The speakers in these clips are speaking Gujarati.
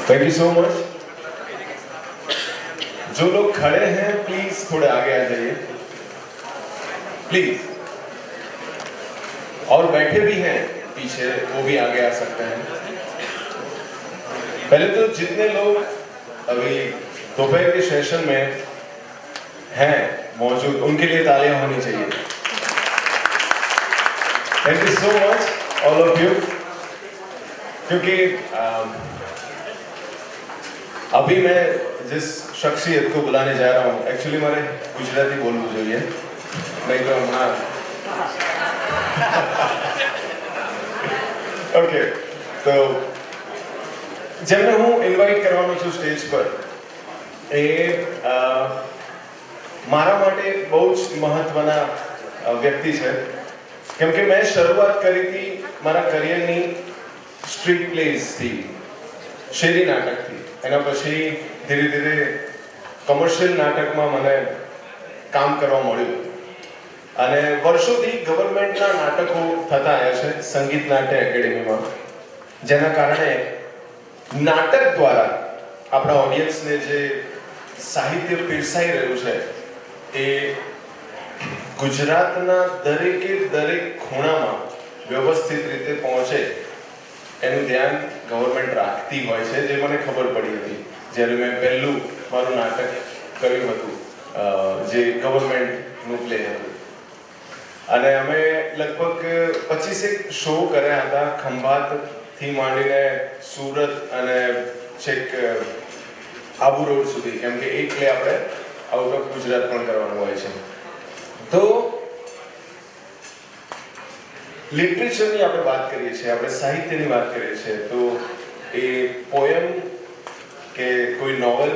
Thank you so much. जो लोग खड़े हैं प्लीज थोड़े आगे आ जाइए प्लीज, और बैठे भी हैं पीछे वो भी आगे आ सकते हैं। पहले तो जितने लोग अभी दोपहर के सेशन में हैं मौजूद उनके लिए तालियां होनी चाहिए। Thank you so much all of you. क्योंकि अभी मैं जिस शख्सियत को बुलाने जा रहा हूँ, एक्चुअली मारे गुजराती बोलવું જોઈએ, नहीं तो हमारा ओके। तो જેમને હું ઇન્વાઇટ કરવાનો છું સ્ટેજ પર, એ મારા માટે બહુ જ મહત્વના વ્યક્તિ છે, કેમ કે મેં શરૂઆત કરી હતી મારા કરિયરની સ્ટ્રીટ પ્લેઝથી, શેરી નાટકથી। એના પછી ધીરે ધીરે કમર્શિયલ નાટકમાં મને કામ કરવા મળ્યું અને વર્ષોથી ગવર્મેન્ટના નાટકો થતા આવ્યા છે સંગીત નાટ્ય એકેડેમીમાં, જેના કારણે નાટક દ્વારા આપણા ઓડિયન્સને જે સાહિત્ય પીરસાઈ રહ્યું છે એ ગુજરાતના દરેકે દરેક ખૂણામાં વ્યવસ્થિત રીતે પહોંચે એનું ધ્યાન ગવર્મેન્ટ રાખતી હોય છે, જે મને ખબર પડી હતી જ્યારે મેં પહેલું મારું નાટક કર્યું હતું જે ગવર્મેન્ટનું પ્લે હતું। અને અમે લગભગ 25 શો કર્યા હતા, ખંભાતથી માંડીને સુરત અને છેક આબુ રોડ સુધી, કેમ કે એક પ્લે આપણે આઉટ ઓફ ગુજરાત પણ કરવાનું હોય છે। તો લિટરેચરની આપણે વાત કરીએ છીએ, આપણે સાહિત્યની વાત કરીએ છીએ, તો એ પોયમ કે કોઈ નોવેલ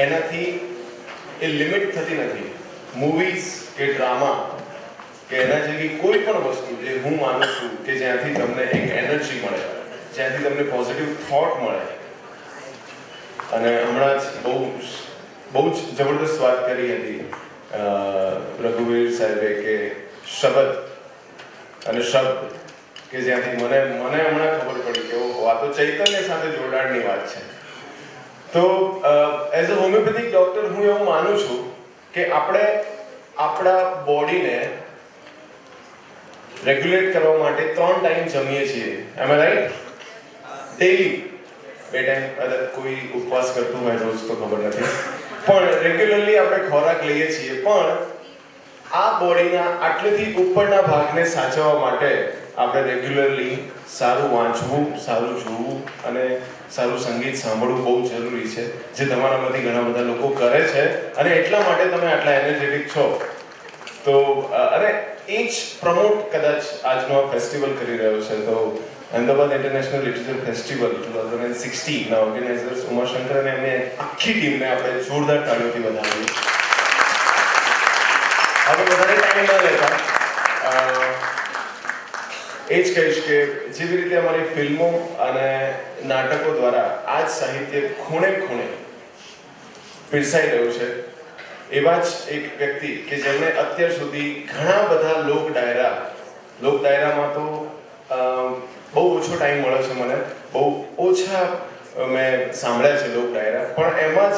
એનાથી એ લિમિટ થતી નથી। મૂવીઝ કે ડ્રામા કે એના જેવી કોઈ પણ વસ્તુ જે હું માનું છું કે જ્યાંથી તમને એક એનર્જી મળે, જ્યાંથી તમને પોઝિટિવ થોટ મળે। અને હમણાં જ બહુ જ જબરદસ્ત વાત કરી હતી રઘુવીર સાહેબે કે શબ્દ અને શબ્દ કે જ્યાંથી મને હમણાં ખબર પડી કે આ તો ચૈતન્ય સાથે જોડાણની વાત છે। તો એઝ અ હોમિયોપેથિક ડોક્ટર હું એવું માનું છું કે આપણે આપણા બોડીને રેગ્યુલેટ કરવા માટે 3 ટાઈમ જમીએ છીએ, એમ રાઈટ? ડેલી 2 ટાઈમ, કોઈ ઉપવાસ કરતું હોય રોજ તો ખબર નથી, પણ રેગ્યુલરલી આપણે ખોરાક લઈએ છીએ। પણ આ બોડીના આટલેથી ઉપરના ભાગને સાચવવા માટે આપણે રેગ્યુલરલી સારું વાંચવું, સારું જોવું અને સારું સંગીત સાંભળવું બહુ જરૂરી છે, જે તમારામાંથી ઘણા બધા લોકો કરે છે અને એટલા માટે તમે આટલા એનર્જેટિક છો। તો અને એ જ પ્રમોટ કદાચ આજનો આ ફેસ્ટિવલ કરી રહ્યો છે। તો અમદાવાદ ઇન્ટરનેશનલ લિટરેચર ફેસ્ટિવલ 2016 ના ઓર્ગેનાઇઝર્સ ઉમાશંકર અને એમની આખી ટીમને આપણે જોરદાર તાળીઓથી વધાવીએ। હવે વધારે ટાઈમ ના લેતા એ જ કહીશ કે જેવી રીતે અમારી ફિલ્મો અને નાટકો દ્વારા આ જ સાહિત્ય ખૂણે ખૂણે પીરસાઈ રહ્યું છે, એવા જ એક વ્યક્તિ કે જેમને અત્યાર સુધી ઘણા બધા લોક ડાયરામાં તો બહુ ઓછો ટાઈમ મળ્યો છે મને, બહુ ઓછા મેં સાંભળ્યા છે લોક ડાયરા, પણ એમાં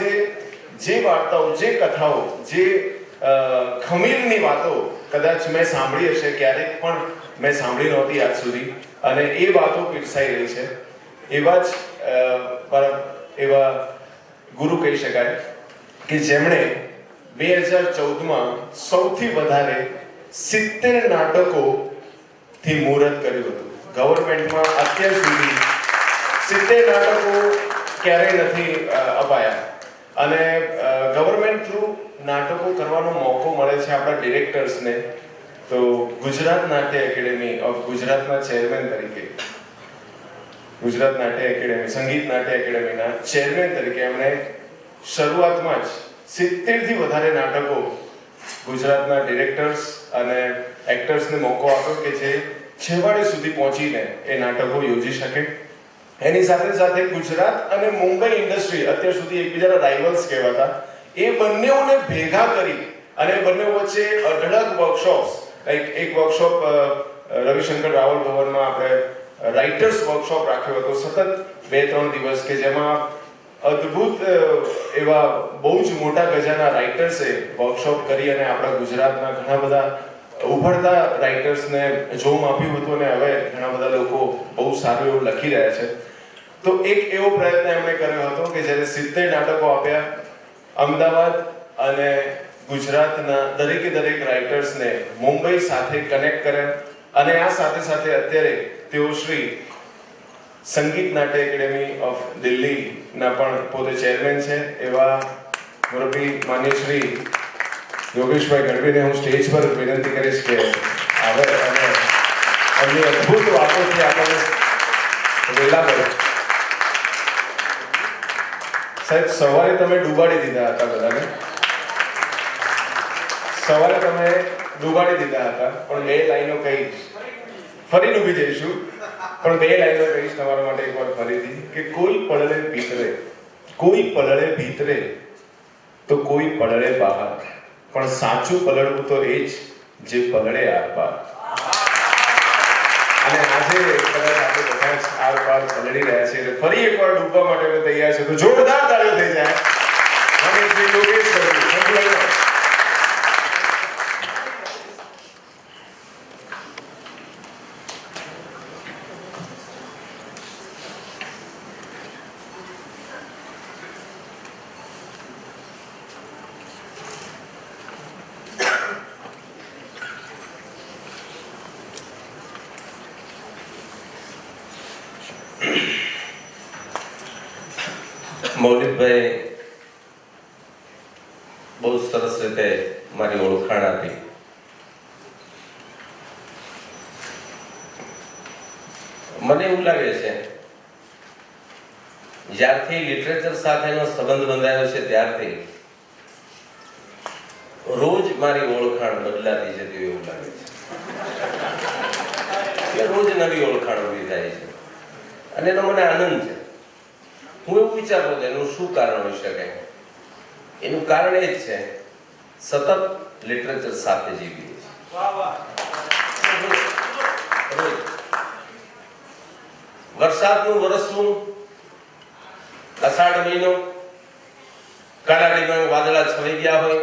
જે વાર્તાઓ, જે કથાઓ, જે ખમીરની વાતો કદાચ મેં સાંભળી હશે, ક્યારેક પણ મેં સાંભળી નહોતી આજ સુધી, અને એ વાતો પીરસાઈ રહી છે। એવા ગુરુ કહી શકાય કે જેમણે 2014માં સૌથી વધારે 70 નાટકોથી મુહૂર્ત કર્યું હતું। ગવર્મેન્ટમાં અત્યાર સુધી 70 નાટકો ક્યારેય નથી અપાયા, અને ગવર્મેન્ટ થ્રુ નાટકો કરવાનો મોકો મળે છે આપણા ડિરેક્ટર્સને। તો ગુજરાત નાટ્ય એકેડેમી ઓફ ગુજરાતના ચેરમેન તરીકે, ગુજરાત નાટ્ય એકેડેમી, સંગીત નાટ્ય એકેડેમીના ચેરમેન તરીકે એમણે શરૂઆતમાં જ 70થી વધારે નાટકો ગુજરાતના ડિરેક્ટર્સ અને એક્ટર્સને મોકો આપ્યો કે જે છેવાડે સુધી પહોંચીને એ નાટકો યોજી શકે। એની સાથે સાથે ગુજરાત અને મુંબઈ ઇન્ડસ્ટ્રી અત્યાર સુધી એકબીજાના રાઇવલ્સ કહેવાતા, એ બંનેઓને ભેગા કરી અને બંને વચ્ચે અઢળક વર્કશોપ્સ, લાઈક એક વર્કશોપ રવિશંકર રાવલ ભવનમાં આપણે રાઇટર્સ વર્કશોપ રાખ્યો હતો સતત 2-3 દિવસ, કે જેમાં અદ્ભુત એવા બહુ જ મોટા ગજાના રાઇટર્સે વર્કશોપ કરી અને આપણા ગુજરાતના ઘણા બધા ઉભરતા રાઇટર્સને જોમ આપ્યું હતું અને હવે ઘણા બધા લોકો બહુ સારું એવું લખી રહ્યા છે. તો એક એવો પ્રયત્ન એમણે કર્યો હતો કે જ્યારે 70 નાટકો આપ્યા, અમદાવાદ અને ગુજરાતના દરેકે દરેક રાઇટર્સને મુંબઈ સાથે કનેક્ટ કર્યા અને આ સાથે સાથે અત્યારે તેઓ શ્રી સંગીત નાટ્ય એકેડેમી ઓફ દિલ્હીના પણ પોતે ચેરમેન છે એવા મુરબ્બી માન્ય શ્રી યોગેશભાઈ ગઢવીને હું સ્ટેજ પર વિનંતી કરીશ કે આવે અને એમની અદ્ભુત વાતોથી આપણને વેલા કરે. સાહેબ, સવારે તમે ડૂબાડી દીધા હતા બધાને, સવારે તમે ડૂબાડી દીધા હતા, પણ 2 લાઈનો કહીશ, ફરી ડૂબી જઈશું પણ 2 લાઈનો કહીશ તમારા માટે એકવાર ફરીથી કે કોઈ પડળે ભીતરે, કોઈ પડળે ભીતરે તો કોઈ પડળે બહાર, પણ સાચું પલળવું તો એ જ જે પલળે આર પાર. અને આજે કદાચ આપણે બધા જ આર પાર પલળી રહ્યા છે એટલે ફરી એકવાર ડૂબવા માટે અમે તૈયાર છે, તો જોરદાર તાળીઓ થઈ જાય. અને શ્રી યોગેશ ગઢવી. મૌલિકભાઈ બહુ સરસ રીતે મારી ઓળખાણ આપી. મને એવું લાગે છે જ્યારથી લિટરેચર સાથેનો સંબંધ બંધાયો છે ત્યારથી રોજ મારી ઓળખાણ બદલાતી જતી એવું લાગે છે. એટલે રોજ નવી ઓળખાણ ઉભી થાય છે અને એનો મને આનંદ છે. હું એવું વિચારું છું એનું શું કારણ હોઈ શકે? એનું કારણ એ જ છે સતત લિટરેચર સાથે જીવીએ છીએ. વરસાદનું વરસવું, અષાઢ મહિનો, કાળાડીમાં વાદળા છવાઈ ગયા હોય,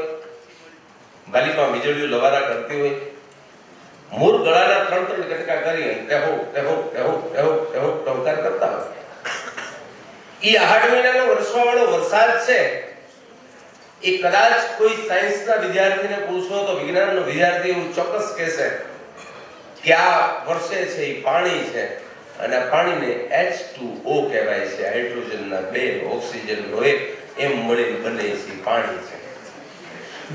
બાલીમાં વીજળીઓ લવારા કરતી હોય, મોર ગળાના 3-3 કટકા કરી ટેહો ટેહો ટેહો ટેહો ટેહો ટંકાર કરતા હોય. એ આહાડ મહિનાનો વરસવાવાળો વરસાદ છે એ કદાચ કોઈ સાયન્સના વિદ્યાર્થીને પૂછો તો વિજ્ઞાનનો વિદ્યાર્થી એવું ચોક્કસ કહેશે કે આ વર્ષે છે એ પાણી છે અને આ પાણીને H2O કહેવાય છે, હાઇડ્રોજનના 2 ઓક્સિજનનો 1 એમ મળીને બને છે પાણી છે.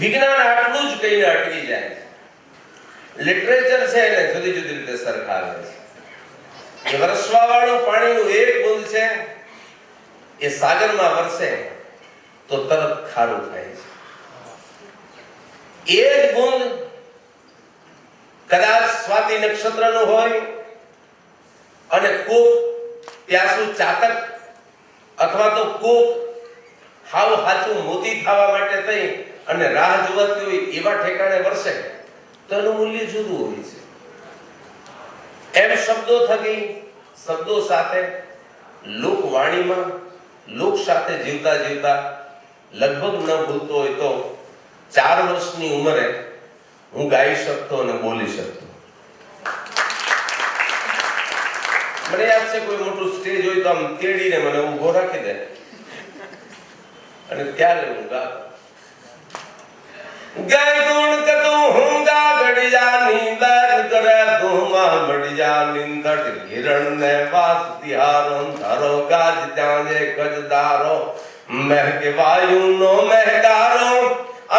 વિજ્ઞાન આટલું જ કહીને અટકી જાય છે. લિટરેચર છે એને જુદી જુદી રીતે સરખાવે છે. એ વરસવાવાળું પાણીનું એક બુંદ છે એ સાગરમાં વરસે તો તરત ખારું થાય છે. એક બુંદ કદાચ સ્વાતિ નક્ષત્રનું હોય અને કોક પ્યાસુ ચાતક અથવા તો કોક હાવ હાચું મોતી થવા માટે થઈ અને રાહ જોવાતી હોય એવા ઠેકાણે વરસે તો એનું મૂલ્ય જુદું હોય છે. એમ શબ્દો થકી, શબ્દો સાથે, લોકવાણીમાં, લોક સાથે જીવતા જીવતા લગભગ ન ભૂલતો હોય તો 4 વર્ષની ઉંમરે હું ગાઈ શકતો અને બોલી શકતો. મને યાદ છે કોઈ મોટું સ્ટેજ હોય તો આમ તેડીને મને ઊભો રાખી દે અને ત્યારે હું ગાતો. ગાય ગુણ કતું હું ગા ગડિયા નીંદર કરે ધુમા બડિયા નીંદટ હિરણ ને વાસ તિહારો ધારો ગાજ જાણે કજદારો મહેકે વાયુ નો મહેકારો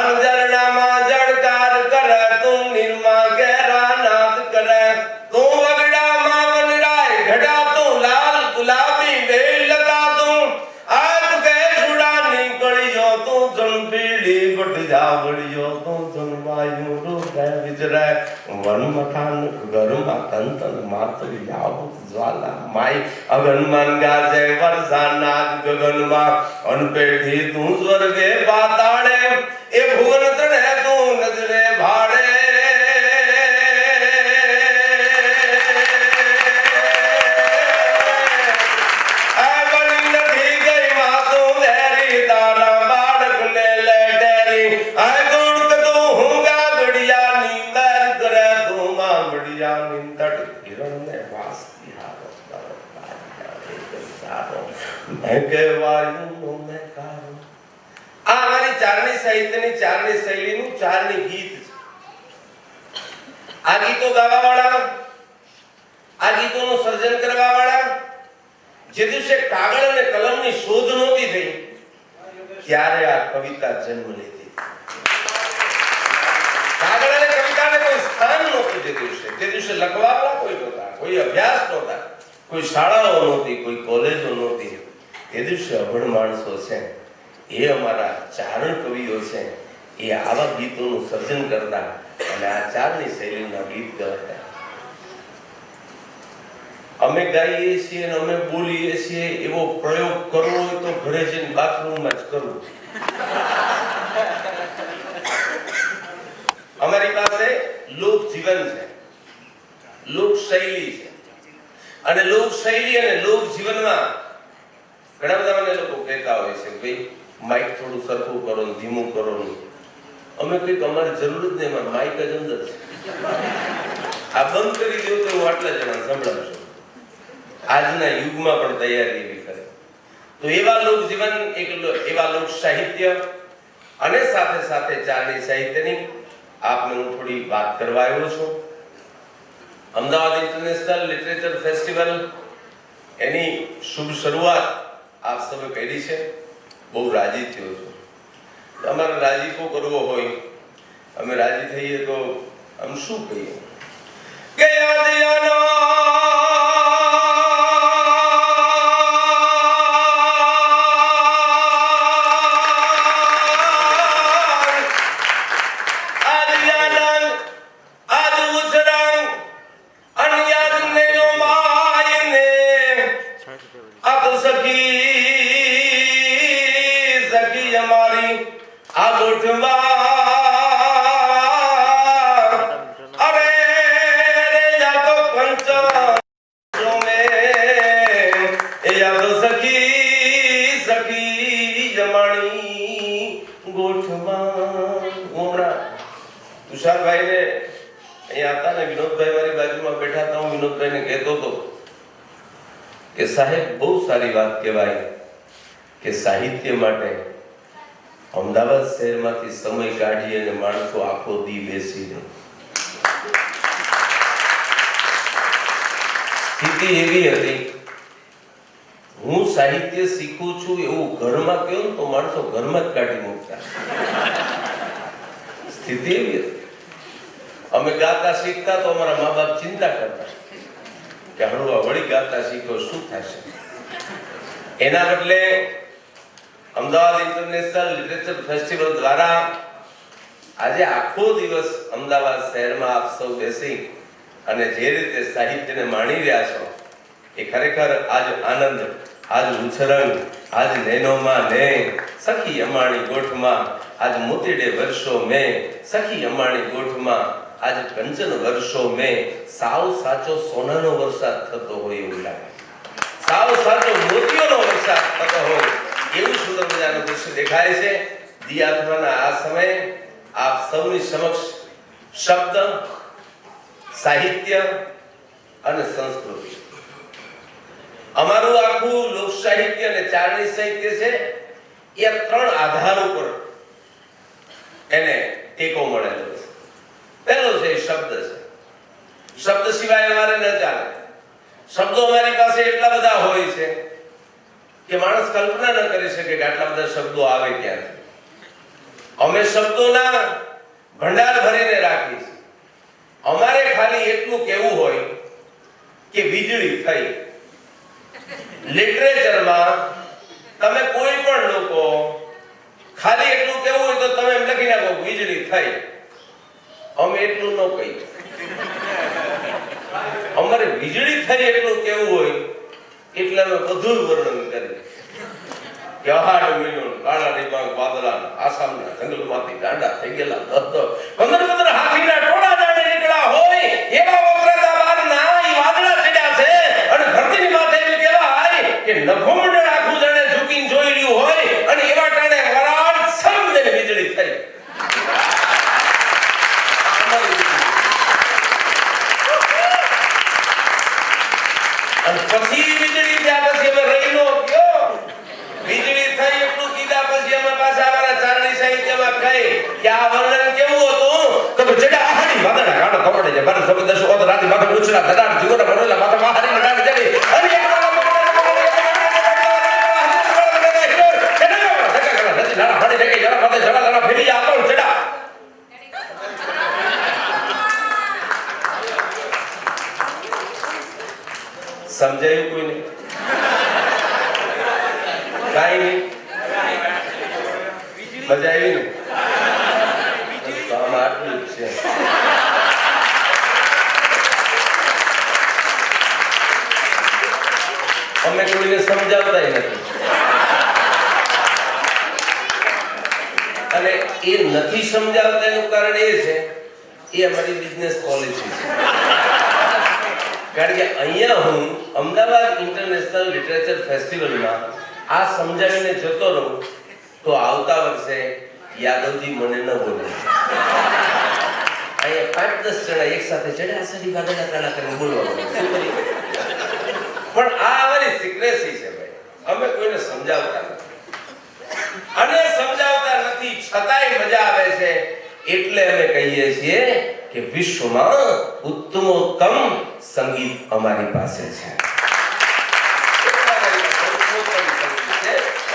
અંજરણામાં જળકાર કરે તું નિર્મા ગેરા નાદ કરે તું વગડામાં વનરાય ઘડા તું લાલ ગુલાબી વેલ લગા તું આજ કે સુડાની ગળિયો તું જનપીડી બટજા બળિયો તું જનવાયુ રૂપે વિજરાય વન મથાન ગરમાં તંતન માતરી આવું જ્વાલા માઈ અગનમન ગાજે વરસા નાદ ગગનમાં અનપેઢી તું સ્વર્ગે પાતાળે એ ભુવન ત્રણે તું નજરે ભાડે મડિયા નિંદટ હિરણને વાસતી હારો તારો કાઢ્યા એક સારો મેં કહેવાયું મેં કારો. આ અમારી ચારણી સાહિત્યની ચારણી શૈલીનું ચારણી ગીત છે. આ ગીતો ગાવા વાળા, આ ગીતોનું સર્જન કરવા વાળા, જે દિવસે કાગળ અને કલમની શોધ નહોતી થઈ ત્યારે આ કવિતા જન્મ લેતી. કાગળ અને કવિતાને કોઈ સ્થાન નહોતું. જે દિવસે લખવા વાળા કોઈ નહોતા, કોઈ અભ્યાસ નહોતા, કોઈ શાળાઓ નહોતી, કોઈ કોલેજો નહોતી. એ દિવસે અભણ માણસો છે એ અમારા ચારણ કવિઓ છે એ આવા ગીતોનું સર્જન કરતા અને આ ચારની શૈલીના ગીત ગાતા. અમે ગાઈએ છીએ અને અમે બોલીએ છીએ એવો પ્રયોગ કરવો હોય તો ઘરે જઈને બાથરૂમમાં જ કરવું. અમારી પાસે લોક જીવન છે, લોક શૈલી છે અને લોક શૈલી અને લોક જીવનમાં ઘણા બધા મને લોકો કહેતા હોય છે ભાઈ માઇક થોડું સરખું કરો ને ધીમું કરો ને. અમે કંઈક અમારી જરૂર જ નહીં, એમાં માઇક જ અંદર છે. આ બંધ કરી દો તો હું આટલા જણા સંભળાવશું. આજના યુગમાં પણ તૈયારી એવી કરે તો એવા લોક જીવન, એવા લોક સાહિત્ય અને સાથે સાથે ચારણી સાહિત્યની આપને હું થોડી વાત કરવા આવ્યો છું. અમદાવાદ ઇન્ટરનેશનલ લિટરેચર ફેસ્ટિવલ એની શુભ શરૂઆત આપ સૌએ કરી છે. બહુ રાજી થયો છું. અમારે રાજીપો કરવો હોય, અમે રાજી થઈએ તો આમ શું કહીએ કે તુષારભાઈને અહીંયા હતા ને, વિનોદભાઈ મારી બાજુમાં બેઠા હતા. હું વિનોદભાઈને કહેતો હતો કે સાહેબ બહુ સારી વાત કહેવાય કે સાહિત્ય માટે અમદાવાદ શહેરમાંથી સમય કાઢી અને માણસો આખો દી બેસીને. સ્થિતિ એવી હતી, હું સાહિત્ય શીખું છું એવું ઘરમાં કહ્યું તો માણસો ઘરમાં જ કાઢી મૂકતા. સ્થિતિ એવી હતી. અમે ગાતા શીખતા તો અમારા મા બાપ ચિંતા કરતા કે હળવા વળી ગાતા શીખો શું થશે. એના બદલે અમદાવાદ ઇન્ટરનેશનલ લિટરેચર ફેસ્ટિવલ દ્વારા આજે આખો દિવસ અમદાવાદ શહેરમાં આપ સૌ બેસી અને જે રીતે સાહિત્યને માણી રહ્યા છો એ ખરેખર આજ આનંદ, આજ ઉછરંગ, આજ નૈનોમાં ને સખી અમાણી ગોઠમાં, આજ મોતીડે વર્ષો મેં સખી અમાણી ગોઠમાં, આજ કંચન વર્ષો મેં સાવ સાચો સોનાનો વરસાદ થતો હોય એવું લાગે. સાવ સાચો મોતીઓનો વરસાદ થતો હોય એવું સુંદર મજાનું દૃશ્ય દેખાય છે. દિયાત્માના આ સમયે આપ સૌની સમક્ષ શબ્દ, સાહિત્ય અને સંસ્કૃતિ, અમારું આખું લોક સાહિત્ય અને ચારણી સાહિત્ય છે એ ત્રણ આધાર ઉપર એને ટેકો મળેલો છે. પહેલો છે શબ્દ છે. શબ્દ સિવાય અમારે ન ચાલે. શબ્દો અમારી પાસે એટલા બધા હોય છે કે માણસ કલ્પના ન કરી શકે કે આટલા બધા શબ્દો આવે ક્યાંથી. અમે શબ્દોના ભંડાર ભરીને રાખીએ છીએ. અમારે ખાલી એટલું કહેવું હોય કે વીજળી થઈ. લિટરેચરમાં તમે કોઈ પણ લોકો ખાલી એટલું કહેવું હોય તો તમે એમ લખી નાખો વીજળી થઈ. અમે એટલું ન કહીએ. અમારે વીજળી થઈ એટલું કહેવું હોય એટલે અમે બધું વર્ણન કરીએ કે અહાડ મિલન કાળા ડિબાંગ વાદળા આસામના જંગલમાંથી ગાંડા થઈ ગયેલા 10-15 હાથીના ટોળા જાણે નીકળ્યા હોય એવા વક્રતા બારના ઈ વાદળા ચડ્યા છે અને ધરતીની માથે એમ કહેવાય કે નભોમંડળ આખું જાણે ઝૂકીને જોઈ રહ્યું હોય અને એવા ટાણે વરાળ સમજે વીજળી થઈ. અને પછી વીજળી થયા પછી અમે રહી નો ગયો. વીજળી થઈ એટલું કીધા પછી અમે પાછા અમારા ચારણી સાહિત્યમાં કહી કે આ વર્ણન કેવું હતું તો કે જડા આહાડી વાદળા કાઢો કપડે છે બાર સબદસ ઓત રાતી માથે ઉછળા ધડાર જીગોડા ભરેલા માથે માહારી નડાર જડી અને એક નાના ફાડી દેખે જરા માથે જડા જરા ફેરી આ કોણ જડા સમજાયું કોઈ નહીં કાઈ નહીં મજા આવી ને તો આમાં આટલું જ છે. અમે કોઈને સમજાવતા નથી અને એ નથી સમજાવતા એનું કારણ એ છે એ અમારી બિઝનેસ પોલિસી છે. કારણ કે અહીંયા હું અમદાવાદ ઇન્ટરનેશનલ લિટરેચર ફેસ્ટિવલમાં આ સમજાવીને જતો રહું તો આવતા વર્ષે યાદવજી મને ન બોલે. અહીંયા 5-10 જણા એક સાથે ચડ્યા સડી ગાડા ગાડા કરીને બોલવાનું પણ આ અમારી સિક્રેસી છે ભાઈ. અમે કોઈને સમજાવતા નથી અને સમજાવતા નથી છતાંય મજા આવે છે એટલે અમે કહીએ છીએ કે વિશ્વમાં ઉત્તમોત્તમ સંગીત અમારી પાસે છે.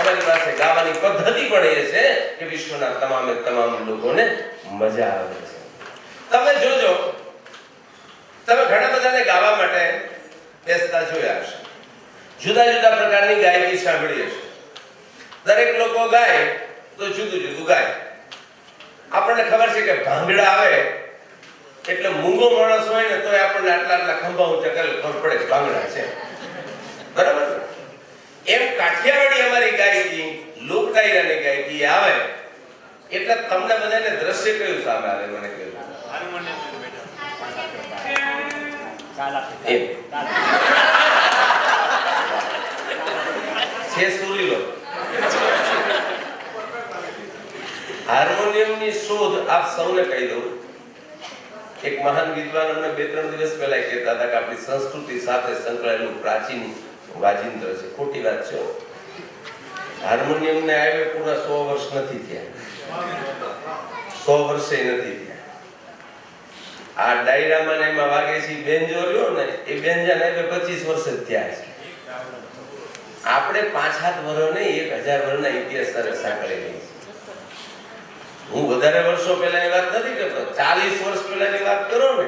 અમારી પાસે ગાવાની પદ્ધતિ પણ એ છે કે વિશ્વના તમામે તમામ લોકોને મજા આવે છે. તમે જોજો તમે ઘણા બધાને ગાવા માટે બેસતા જોયા હશે. જુદા જુદા પ્રકારની ગાયકી સાંભળી હશે. દરેક લોકો ગાય તો જુદું જુદું ગાય. આપણને ખબર છે કે ભાંગડા આવે એટલે મૂંગો માણસ હોય ને તોય આપણને આટલા આટલા ખંભા ઊંચા કરે ખબર પડે કે ભાંગડા છે. બરાબર છે? એમ કાઠિયાવાડી અમારી ગાયકી લોક ડાયરાની ગાયકી આવે એટલે તમને બધાને દ્રશ્ય કયું સામે આવે મને કહ્યું છે સુરીલો. હાર્મોનિયમની શોધ આપ સૌને કહી દઉં. એક મહાન વિદ્વાન અમને 2-3 દિવસ પહેલા કહેતા હતા કે આપણી સંસ્કૃતિ સાથે સંકળાયેલું પ્રાચીન વાજિંત્ર છે. ખોટી વાત છે. હાર્મોનિયમને આવે પૂરા 100 વર્ષ નથી થયા. 100 વર્ષે નથી થયા. આ ડાયરામાં ને એમાં વાગે છે બેન્જો રહ્યો ને એ બેન્જાને આવે 25 વર્ષ જ થયા છે. આપણે 5-7 વર્ષ નહીં 1000 વર્ષના ઇતિહાસ સાથે સાંકળેલી છે. હું વધારે વર્ષો પહેલાની વાત નથી કરતો. 40 વર્ષ પહેલાની વાત કરો ને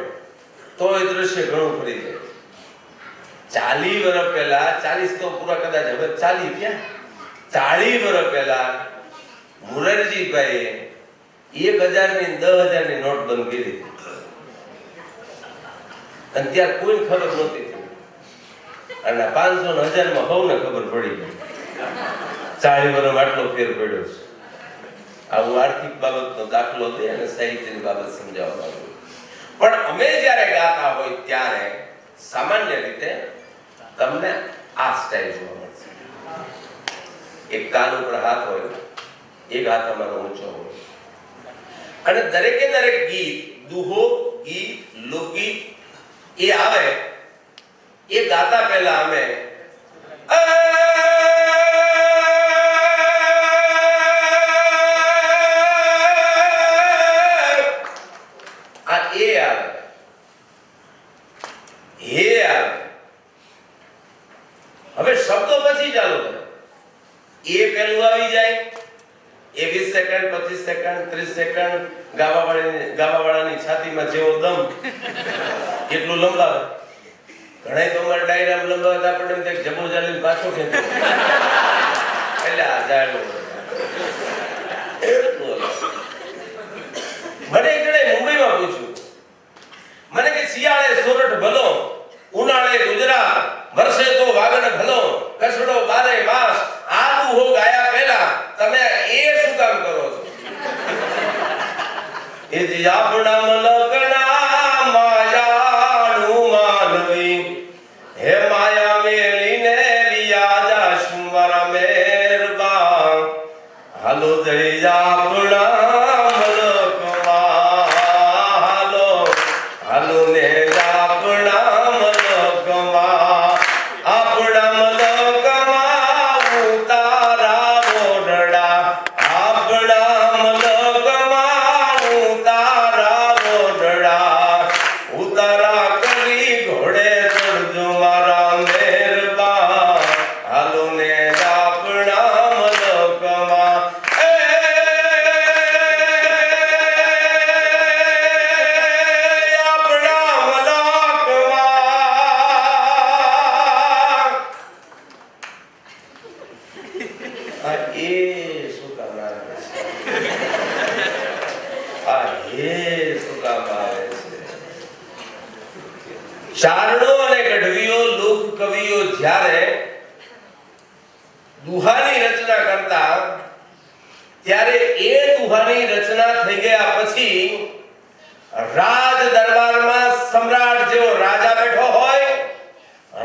તો એ દ્રશ્ય ઘણું ફરી જાય. 40 વર્ષ પહેલા 40 તો પૂરા કદાચ હવે 40 થયા. 40 વર્ષ પહેલા મોરારજીભાઈએ 1000 ની 10000 ની નોટ બંધ કરી હતી અને ત્યાં કોઈ ખબર નહોતી અને 500 ને 1000 માં સૌને ખબર પડી ગઈ. 40 વર્ષમાં આટલો ફેર પડ્યો છે. આવું આર્થિક બાબતનો દાખલો દે અને સાહિત્યની બાબત સમજાવવા માંગુ. પણ અમે જ્યારે ગાતા હોય ત્યારે સામાન્ય રીતે તમને આ સ્ટાઇલ જોવા મળશે. એક કાન ઉપર હાથ હોય, એક હાથ અમારો ઊંચો હોય અને દરેકે દરેક ગીત, દુહો, ગીત, લોકગીત એ આવે એ ગાતા પહેલા અમે હવે શબ્દો પછી ચાલુ કરે. એ પેલું આવી જાય એ 20 સેકન્ડ 25 સેકન્ડ 30 સેકન્ડ ગાવાવાળાની છાતીમાં જેવો દમ એટલું લંબાવે. ઘણા તો અમારા ડાયરામાં લંબાવે આપણે એમ જબો જાલીને પાછો ખેંચો એટલે આ જાડો મને એક જણે મુંબઈમાં પૂછ્યું મને કે શિયાળે સોરઠ ભલો ઉનાળે ગુજરાત વર્ષે તો વાગડ ભલો કસડો બારે માસ આ દુહો ગાયા પહેલા તમે એ શું કામ કરો છો? એ જે આપણા મલકના માયાનું માનવી હે માયા મેલીને રિયાજા શુંવર મેરબા હાલો દઈ આપણા મલકમાં હાલો હાલો ને આપણા મલકમાં ચારણો અને ગઢવીઓ લોક કવિઓ જ્યારે દુહાની રચના કરતા ત્યારે એ દુહાની રચના થઈ ગયા પછી રાજ દરબારમાં સમ્રાટ જેવો રાજા બેઠો હોય,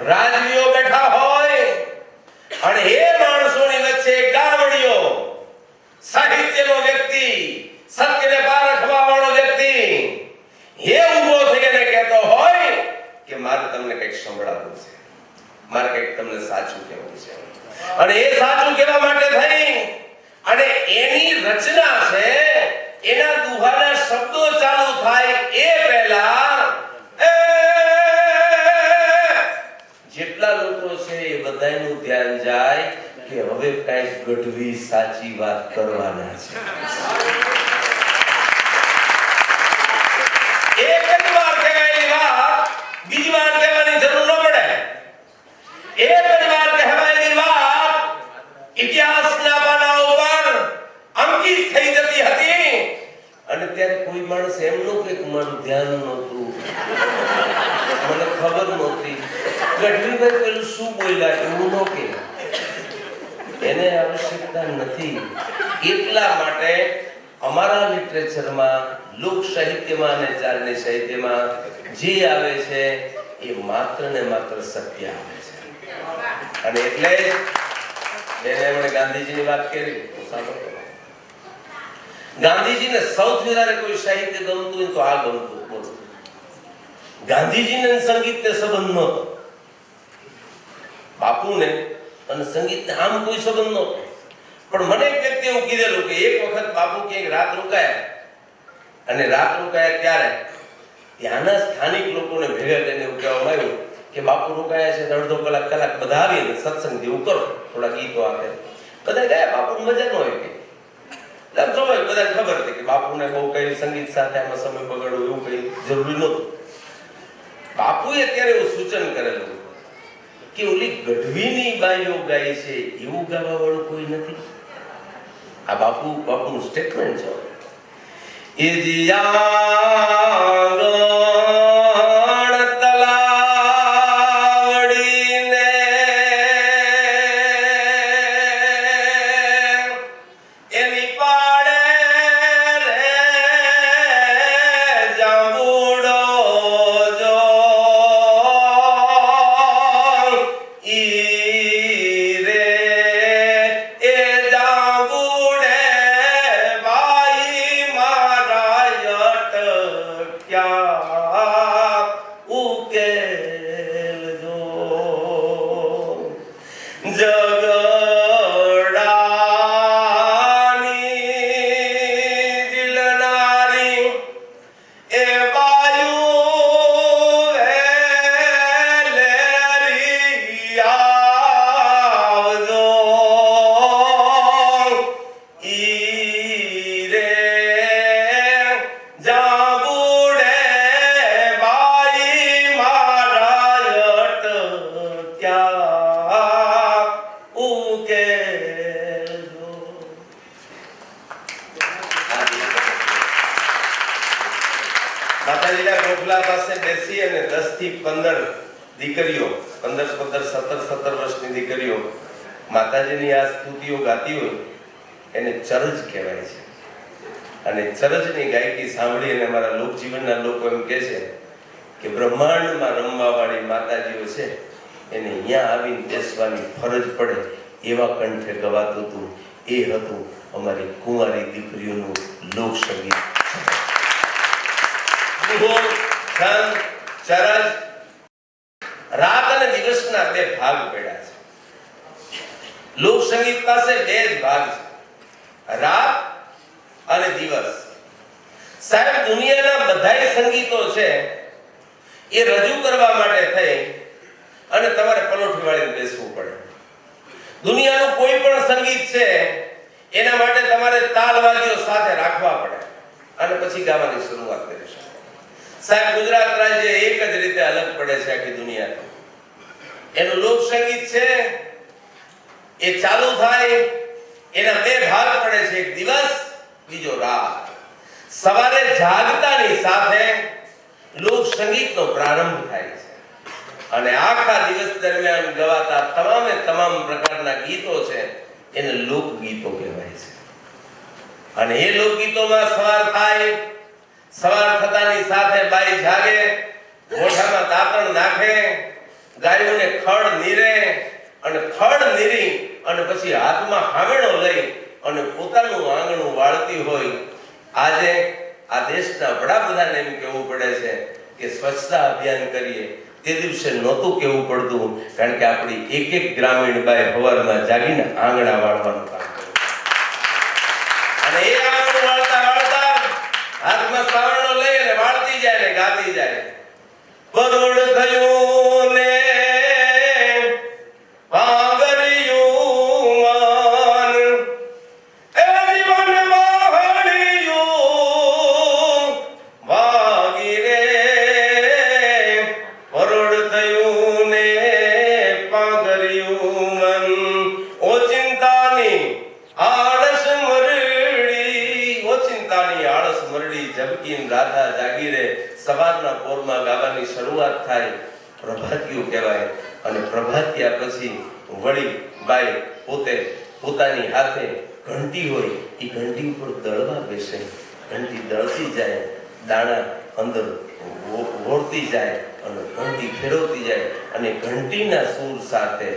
રાજવીઓ બેઠા હોય અને એ માણસોની વચ્ચે ગામડીઓ, સાહિત્યનો વ્યક્તિ, સત્યને પારખવા વાળો વ્યક્તિ એ ઊભો થઈને કહેતો હોય કે મારે તમને કંઈક સંભળાવવું છે, મારે કંઈક તમને સાચું કહેવું છે. અને એ સાચું કહેવા માટે થઈ અને એની રચના છે, એના દુહાના શબ્દો ચાલુ થાય એ પહેલા જેટલા લોકો છે એ બધાયનું ધ્યાન જાય કે હવે કઈક ગઢવી સાચી વાત કરવાના છે. એક જ વાર કહેવાયેલી વાત બીજી વાર કહેવાની જરૂર ન પડે. એક જ વાર કહેવાયેલી વાત ઇતિહાસના પાના ઉપર અંકિત થઈ જતી હતી અને ત્યારે કોઈ માણસ એમ નો કે મારું ધ્યાન નહોતું, મને ખબર નહોતી, ગઢવીભાઈ પેલું શું બોલ્યા એવું નો કે એને આવશ્યકતા નથી. એટલા માટે અમારા લિટરેચરમાં, લોક સાહિત્યમાં અને ચારણી સાહિત્યમાં જે આવે છે એ માત્ર ને માત્ર સત્ય આવે છે. અને એટલે એને એમણે ગાંધીજીની વાત કરી, સાંભળો. ગાંધીજીને સૌથી વધારે કોઈ સાહિત્ય ગમતું હોય તો આ ગમતું. બોલો, ગાંધીજીને સંગીતને સંબંધ નહોતો, બાપુને અને સંગીતને આમ કોઈ સંબંધ નહોતો. પણ મને એક વ્યક્તિ એવું કીધેલું કે એક વખત બાપુ ક્યાંક રાત રોકાયા અને રાત રોકાયા ત્યારે ત્યાંના સ્થાનિક લોકોને ભેગા કરીને એવું કહેવામાં આવ્યું કે બાપુ રોકાયા છે, અડધો કલાક બધા આવીને સત્સંગ જેવું કરો, થોડા ગીતો આપે. બધા ગયા, બાપુ મજા ન હોય કે બધાને ખબર હતી કે બાપુને બહુ કઈ સંગીત સાથે આમાં સમય બગાડવો એવું કઈ જરૂરી નહોતું. બાપુએ ત્યારે એવું સૂચન કરેલું કે ઓલી ગઢવીની બાઈઓ ગાય છે એવું ગાવા વાળું કોઈ નથી. આ બાપુનું સ્ટેટમેન્ટ છે. એ જીયાગણ તલાવડીને એની પાડે રે જાંબુડો જો ઈ રે એ જાંબુડે બાઈ મારા અટક્યા ઉકેલજો જગડાની જીલનારી એ બાયું વેલેરી આવજો ઈ રે જાંબુડે બાઈ મારા અટક્યા ઉકેલજો. માતાજીના ગોખલા પાસે બેસી અને 10 થી 15 દીકરીઓ, 15, 17 વર્ષની દીકરીઓ માતાજીની આ સ્તુતિઓ ગાતી હોય એને ચરજ કહેવાય છે. અને ચરજની ગાયકી સાંભળી અને મારા લોકજીવનના લોકો એમ કહે છે કે બ્રહ્માંડમાં રમવા વાળી માતાજીઓ છે એને અહીંયા આવીને બેસવાની ફરજ પડે એવા કંઠે ગવાતું હતું. એ હતું અમારી કુંવારી દીકરીઓનું લોક સંગીત. ચરજ રાત અને દિવસના બે ભાગ પડ્યા છે. લોક સંગીત પાસે બે જ ભાગ છે, રાત અને દિવસ. સાહેબ, દુનિયાના બધાય સંગીતો છે એ રજૂ કરવા માટે થઈ અને તમારે પલોઠી વાળીને બેસવું પડે. દુનિયાનું કોઈ પણ સંગીત છે એના માટે તમારે તાલવાદીઓ સાથે રાખવા પડે અને પછી ગાવાની શરૂઆત કરી શકો. સાહેબ, ગુજરાત રાજ્ય એક જ રીતે અલગ પડે છે આખી દુનિયાથી. એનું લોક સંગીત છે એ ચાલુ થાય, એના બે ભાગ પડે છે, એક દિવસ, બીજો રાત. સવારે જાગતાની સાથે લોક સંગીતનો પ્રારંભ થાય છે. અને આખા દિવસ દરમિયાન ગવાતા તમામે તમામ પ્રકારના ગીતો છે એને લોકગીતો કહેવાય છે. અને એ લોકગીતોમાં સવાર થાય, સવાર થતાની સાથે બાઈ જાગે, મોઢામાં દાંતણ નાખે, ગાયોને ખડ નીરે અને ખડ નીરી અને પછી હાથમાં હામેણો લઈ અને પોતાનું આંગણું વાળતી હોય. આજે આ દેશના વડાપ્રધાને એમ કહેવું પડે છે કે સ્વચ્છતા અભિયાન કરીએ. તે દિવસે નહોતું કહેવું પડતું, કારણ કે આપણી એક એક ગ્રામીણ બાઈ સવારમાં જાગીને આંગણા વાળવાનું કામ કરે. અને એ આંગણું વાળતા વાળતા હાથમાં સાવરણો લઈ અને વાળતી જાય ને ગાતી જાય. પરોડ થયું ને રાધા જાગી રે. સવારના પોરમાં ગાવાની શરૂઆત થાય, પ્રભાતિયું કહેવાય. અને પ્રભાતિયા પછી વળી બાઈ પોતે પોતાની હાથે ઘંટી હોય એ ઘંટી ઉપર દળવા બેસે. ઘંટી દળતી જાય, દાણા અંદર વોળતી જાય અને ઘંટી ફેરવતી જાય અને ઘંટીના સૂર સાથે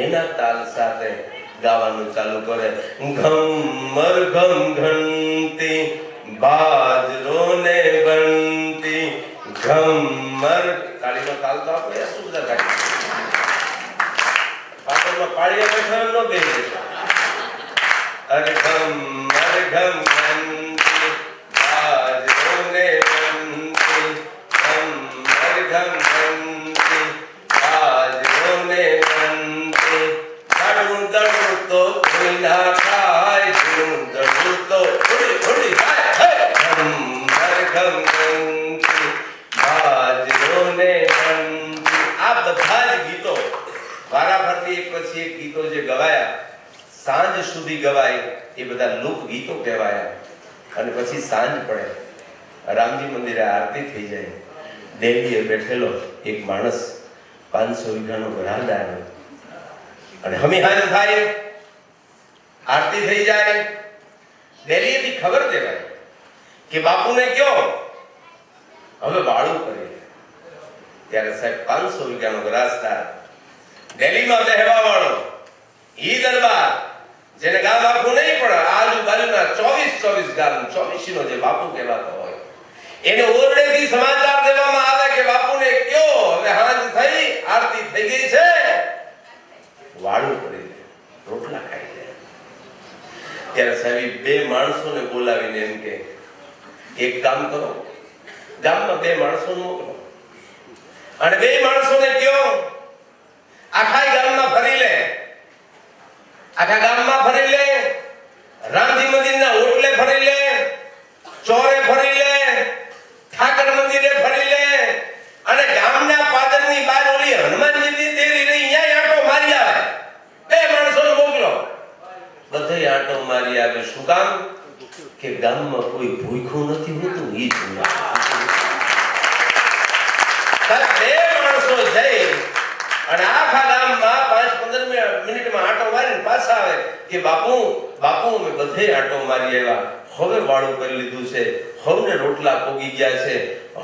એના તાલ સાથે ગાવાનું ચાલુ કરે. ઘમર ઘમ ઘંટી બાજરો ને બંટી ઘમર. તાળીનો તાલ તો આપણે શું બધા થાય. પાછળમાં પાળીયા બેઠા નો બેસે. અરે ઘમર ઘમ ઘંટી બાજરો ને બંટી ઘમર ઘમ ઘંટી બાજરો ને બંટી. ઝાડું દડું તો કોઈ ના ખાય, ઝાડું દડું તો થોડી થોડી ખાય. આ બધા જ ગીતો વારાફરતી એક પછી એક ગીતો જે ગવાયા, સાંજ સુધી ગવાય, એ બધા લોક ગીતો કહેવાયા. અને પછી સાંજ પડે, રામજી મંદિરે આરતી થઈ જાય. ડેલીએ બેઠેલો એક માણસ 500 વીઘાનો ઘરાદ આવ્યો અને હમી હાજર થાય, આરતી થઈ જાય. ડેલીએથી ખબર દેવાય કે બાપુને કયો હવે વાળું કરે. ત્યારે સાહેબ 500 વીઘાનો ગ્રાસદાર, દિલ્હીમાં બેહવા વાળો ઈ દરબાર, જેને ગામ આખું નહીં પણ આજુબાજુના 24 ગામ 24 જે બાપુ કહેવાતો હોય, એને ઓરડેથી સમાચાર દેવામાં આવે કે બાપુને કયો હવે હાંજ થઈ, આરતી થઈ ગઈ છે, વાળું કરી દે, રોટલા ખાઈ લે. ત્યારે સાહેબ બે માણસોને બોલાવીને એમ કે એક કામ કરો, ગામમાં 2 માણસો મોકલો અને 2 માણસોને કયો આખા ગામમાં ફરી લે, આખા ગામમાં ફરી લે, રામજી મંદિરના ઓટલે ફરી લે, ચોરે ફરી લે, ઠાકર મંદિરે ફરી લે અને ગામના પાદરની બહાર ઓલી હનુમાનજીની દેરી રહી અહીંયા આંટો મારી આવે. 2 માણસોને મોકલો, બધે આંટો મારી આવે. શું કામ? કે ગામમાં કોઈ ભૂખ્યું નથી હોતું. ઈ જ 2 માણસો જઈ અને આખા ગામમાં 5-15 મિનિટમાં આંટો મારીને પાછા આવે કે બાપુ અમે બધે આંટો મારી આવ્યા, હવે વાળું કરી લીધું છે, હવે રોટલા પોગી ગયા છે,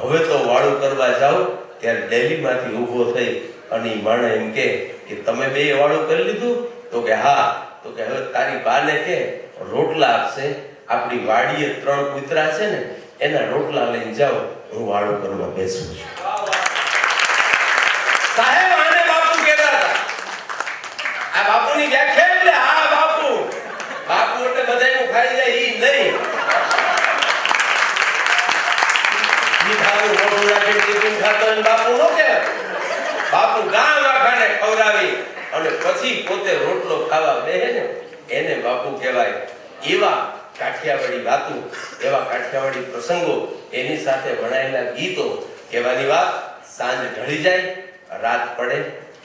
હવે તો વાળું કરવા જાઓ. ત્યારે દિલ્હીમાંથી ઊભો થઈ અને માણે એમ કે તમે 2 વાળું કરી લીધું? તો કે હા. તો કે હવે તારી બાને કે રોટલા આપશે, આપણી વાડીએ 3 કૂતરા છે ને એના રોટલા લઈને જાઓ, હું વાળું કરવા બેસું છું. સાહેબ આને બાપુ કહેતા હતા. આ બાપુની વ્યાખ્યા એટલે હા બાપુ એટલે બધાયનું ખાઈ જાય ઈ નહીં. ઈ ખાવું મોઢું રાખીને ટિફિન ખાતો હોય બાપુ નો કહેવાય. બાપુ ગામ આખાને ખવડાવી અને પછી પોતે રોટલો ખાવા બેહે ને એને બાપુ કહેવાય. એવા કાઠિયાવાડી વાતો, એવા કાઠિયાવાડી પ્રસંગો, એની સાથે વણાયેલા ગીતો કહેવાની વાત. સાંજ ઢળી જાય, રાત પડે,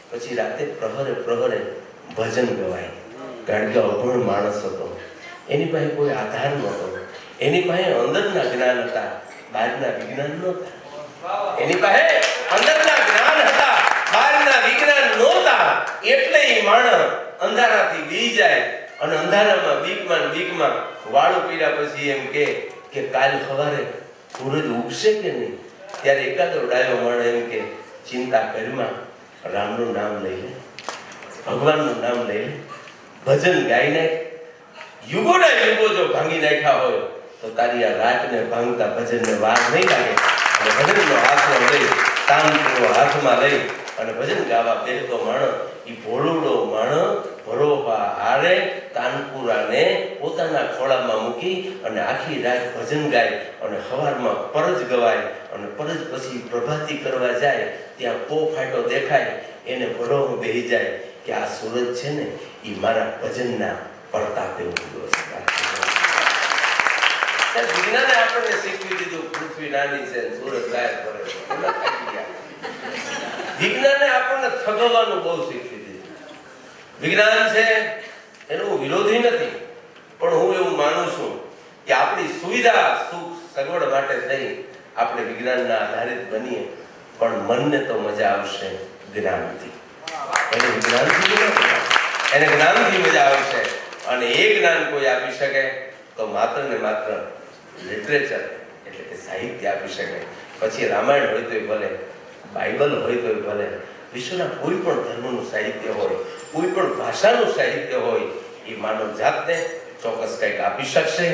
પછી રાતે પ્રહરે ભજન ગવાય. કારણ કે અભણ માણસ હતો, એની પાસે કોઈ આધાર નહોતો, એની પાસે અંદરના જ્ઞાન હતા, બહારના વિજ્ઞાન નહોતા. એની પાસે અંદરના જ્ઞાન હતા, બહાર માણસ અંધારાથી બી જાય અને અંધારામાં બીકમાં વાળું પીડ્યા પછી એમ કે કાલ સવારે સૂરજ ઉગશે કે નહીં, ત્યારે એકાદો ડાયો માણસ એમ કે ચિંતા કરીમાં રામનું નામ લઈ લે, ભગવાનનું નામ લઈ લે, ભજન ગાઈ નાખ. યુગોના યુગો જો ભાંગી નાખ્યા હોય તો તારી આ રાતને ભાંગતા ભજનને વાર નહીં લાગે. અને ભજનનો આશરો લઈ, તાનપુરો હાથમાં લઈ અને ભજન ગાવા બેસતો માણસ એ ભોળુડો માણસ ભરોપા હારે તાનપુરાને પોતાના ખોળામાં મૂકી અને આખી રાત ભજન ગાય અને સવારમાં પરજ ગવાય અને પરજ પછી પ્રભાતી કરવા જાય. ત્યાં પો ફાટો દેખાય, એને ભરોમાં બેસી જાય કે આ સૂરજ છે ને એ મારા ભજનના પ્રતાપે ઉગ્યો છે. વિજ્ઞાને આપણને શીખવી દીધું પૃથ્વી નાની છે, સૂરજ ગાયબ કરે છે. વિજ્ઞાને આપણને ઠગવવાનું બહુ શીખવી દીધું. વિજ્ઞાન છે એનો હું વિરોધી નથી, પણ હું એવું માનું છું કે આપણી સુવિધા સુખ સગવડ માટે થઈ આપણે વિજ્ઞાનના આધારિત બનીએ, પણ મનને તો મજા આવશે જ્ઞાનથી. એને જ્ઞાનથી મજા આવશે. અને એ જ્ઞાન કોઈ આપી શકે તો માત્ર ને માત્ર લિટરેચર એટલે કે સાહિત્ય આપી શકે. પછી રામાયણ હોય તોય ભલે, બાઇબલ હોય તોય ભલે, વિશ્વના કોઈ પણ ધર્મનું સાહિત્ય હોય, કોઈ પણ ભાષાનું સાહિત્ય હોય, એ માનવ જાતને ચોક્કસ કંઈક આપી શકશે.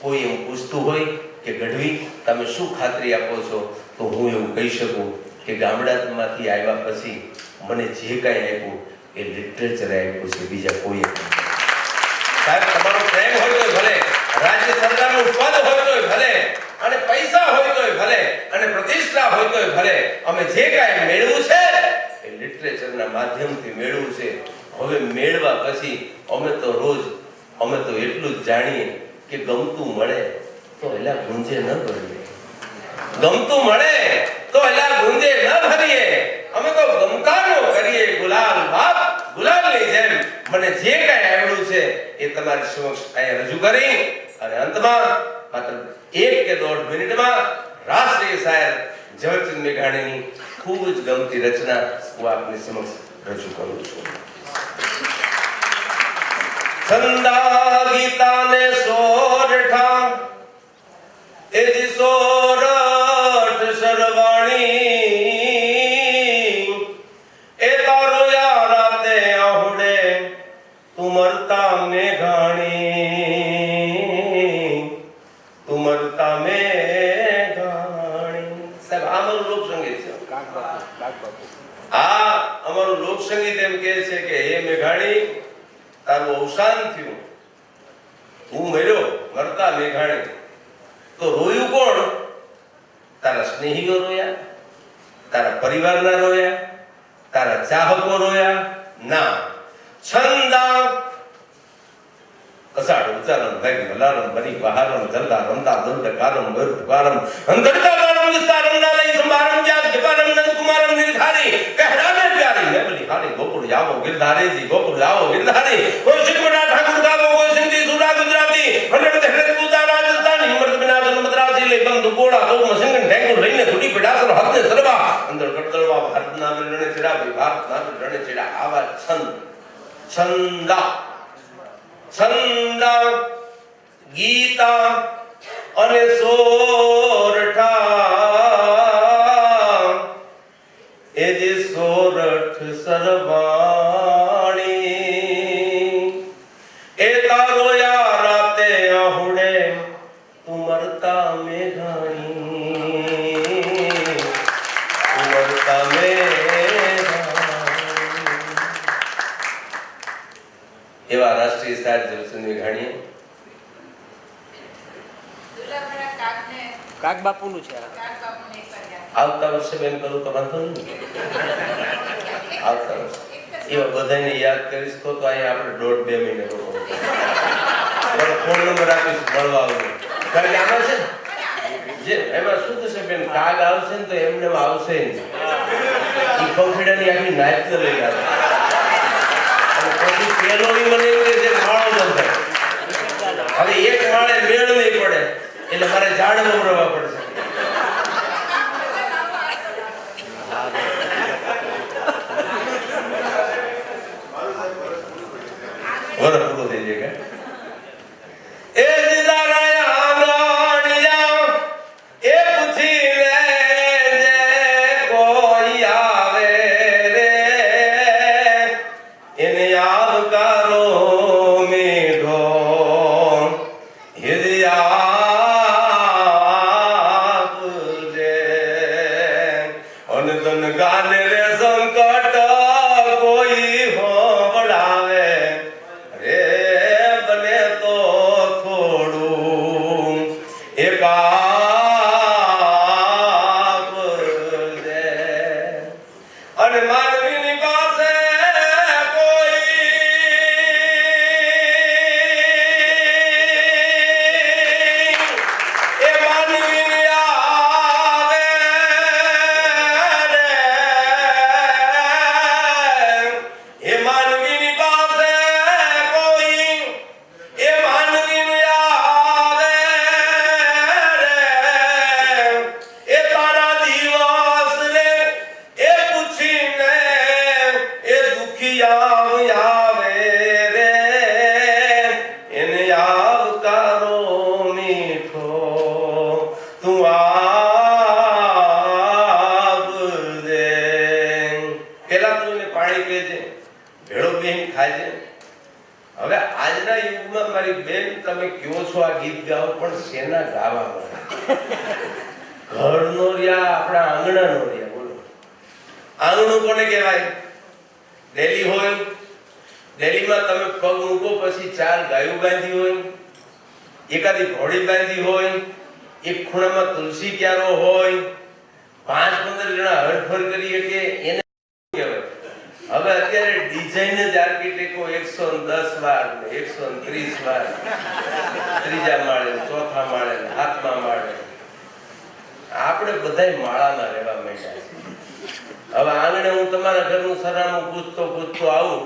કોઈ એમ પૂછતું હોય કે ગઢવી તમે શું ખાતરી આપો છો, તો હું એવું કહી શકું કે ગામડામાંથી આવ્યા પછી મને જે કાંઈ આપ્યું એ લિટરેચર આપ્યું છે, બીજા કોઈ સાહેબ. તમારો પ્રેમ હોય તોય ભલે, રાજ્ય સરકારનું પદ હોય તોય ભલે, અને પૈસા હોય તોય ભલે, અને પ્રતિષ્ઠા હોય તોય ભલે, અમે જે કાંઈ મેળવું છે એ લિટરેચરના માધ્યમથી મેળવું છે. હવે મેળવા પછી અમે તો એટલું જ જાણીએ કે ગમતું મળે તો એલા ગુંજે ન ભરીએ, ગમતું મળે તો એલા ગુંજે ન ભરીએ. અમે તો ગમતાનો કરીએ ગુલાલ બાપ, ગુલાલની જેમ. મને જે કાંઈ આવડ્યું છે એ તમારી સમક્ષ અહીંયા રજૂ કરી અને અંતમાં માત્ર 1 કે 1.5 મિનિટમાં રાષ્ટ્રીય શાયર ઝવેરચંદ મેઘાણીની ખૂબ જ ગમતી રચના હું આપની સમક્ષ રજૂ કરું છું. છંદા ગીતાને સોરઠા એ જી સોરઠ સરવાણી એ તારો યારાતે આહુડે તુમરતા મેઘાણી, તુમરતા મેઘાણી. સાહેબ આ અમારું લોકસંગીત છે. આ અમારું લોકસંગીત એમ કહે છે કે હે મેઘાણી તારું અવસાન થયું, તું મર્યો, મરતા મેઘાણી. તો રોયું કોણ? તારા સ્નેહીઓ રોયા, તારા પરિવારના રોયા, તારા ચાહકો રોયા? ના. છંદા અષાઢ ઉચ્ચારણ વેગ લારમ બની બહારમ જલદા રમતા દંડ કારમ વર્ત કારમ અંતરતા કારમ વિસ્તારમ નાલય સંભારમ જાત જપારમ નંદ કુમારમ નિર્ધારી કહેરાને પ્યારી મેબલી હારી ગોકુળ જાવો ગિરધારીજી, ગોકુળ જાવો ગિરધારી. કોઈ શિકમડા ઠાકુર ગાવો, કોઈ સિંધી સુરા ગુજરાતી, હંડ્રેડ હેડે બુતા રાજસ્થાની, મર્દ બિના જન્મ મદ્રાસી લે બંધ ગોળા તો મસિંગન ઠેંગુ લઈને ઘુડી પડાસર હાથને સરવા અંદર કટકળવા ભારતના રણે ચડા ભાઈ, ભારતના રણે ચડા. આવા છંદ, છંદા, છંદા ગીતા અને સોરઠા એ જે સોરઠ સરવાણી એ તારો યારાતે આહુડે તુમરતા મેઘાણી, તુમરતા મેઘાણી. એવા રાષ્ટ્રીય શાયર ઝવેરચંદ મેઘાણીએ કાક બાપુનું છે. આવતા વર્ષે બેન કરું તો વાંધો નહીં. આવતા વર્ષે એવા બધાને યાદ કરીશ તો અહીંયા આપણે 1.5-2 મહિને રોકો. ફોન નંબર આપીશ, મળવા આવજો. કારણ કે આમાં છે જે એમાં શું થશે બેન, કાગ આવશે ને તો એમને આવશે નહીં. એ ખોખીડાની આખી નાચ લઈ આવે અને પછી પેલો મને એવું કે છે માળો બંધાય. હવે એક માળે મેળવી પડે એટલે મારે ઝાડ વવરવા પડશે. છે કે એ દીદારા આંગણિયા એ પૂછીને જે કોઈ આવે રે એને આવકારો મીઠો હિદયાપજે અને તન ગાને રે સંકટ કોઈ હોવડાવે રે બને તો થોડું એકાપજે અને માનવીની પાસે હવે આજના યુગમાં મારી બેન તમે કયો છો આ ગીત ગાઓ પણ શેના ગાવા મળે ઘરનો રહ્યા આપણા આંગણાનો રહ્યા બોલો આંગણું કોને કહેવાય ડેલી હોય ડેલીમાં તમે પગ મૂકો પછી 4 ગાયો બાંધી હોય એકાદી ઘોડી બાંધી હોય એક ખૂણામાં તુલસી ક્યારો હોય 5-15 જણા હરફર કરી કે એને કહેવાય હવે અત્યારે ડિઝાઇન જ આર્કિટેક્ટો 110 વાર 130 વાર ત્રીજા માળે ચોથા માળે હાથમાં માળે આપણે બધાય માળામાં રહેવા માંડ્યા છે હવે આંગણે હું તમારા ઘરનું સરનામું પૂછતો આવું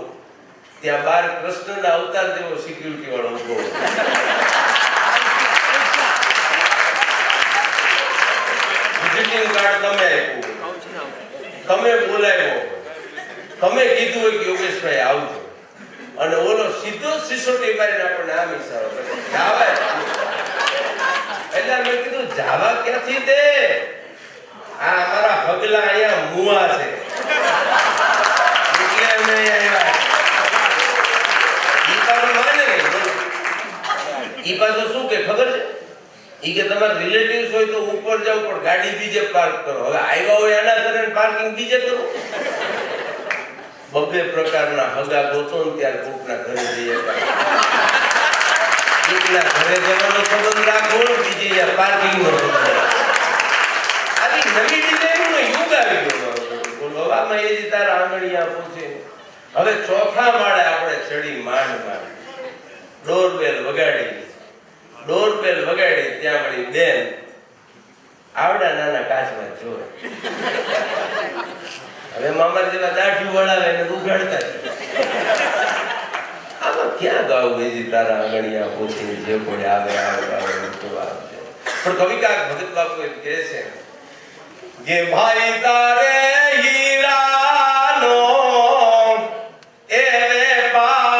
ત્યાં બાર કૃષ્ણના અવતાર જેવો સિક્યુરિટી વાળો ઉભો વિઝિટિંગ કાર્ડ તમે આપ્યું તમે બોલાવ્યો તમે કીધું હોય કે યોગેશભાઈ આવજો અને ઓલો સીધો સિસોટી મારીને આપણને આમ ઈશારો કરે જાવા એટલે મેં કીધું જાવા ક્યાંથી દે આ અમારા હગલા અહીંયા મુવા છે એટલે અમે આવ્યા ઈ પાછો માને ને ઈ પાછો શું કે ખબર છે ઈ કે તમારા રિલેટિવ્સ હોય તો ઉપર જાવ પણ ગાડી બીજે પાર્ક કરો હવે આવ્યા હોય એના ઘરે પાર્કિંગ બીજે કરો બબે પ્રકારના હગા ગોતો ને ત્યારે કોકના ઘરે જઈએ એકના ઘરે જવાનો સંબંધ રાખો બીજી પાર્કિંગનો આવી નવી ડિઝાઇનનો યુગ આવી ગયો બોલો આમાં એ જ તારા આંગણિયા પૂછે હવે ચોથા માળે આપણે ચડી માંડ ડોરબેલ વગાડી ત્યાં વળી બેન આવડા નાના કાચમાં જોવે હવે મામા જેવા દાઢી વળાવે ને ઉઘાડતા આમાં ક્યાં ગાવ બેજી તારા આંગણિયા પૂછીને જે કોઈ આવે પણ કવિતા ભગત બાપુ એમ કહે છે કે ભાઈ તારે હીરાનો એ વેપાર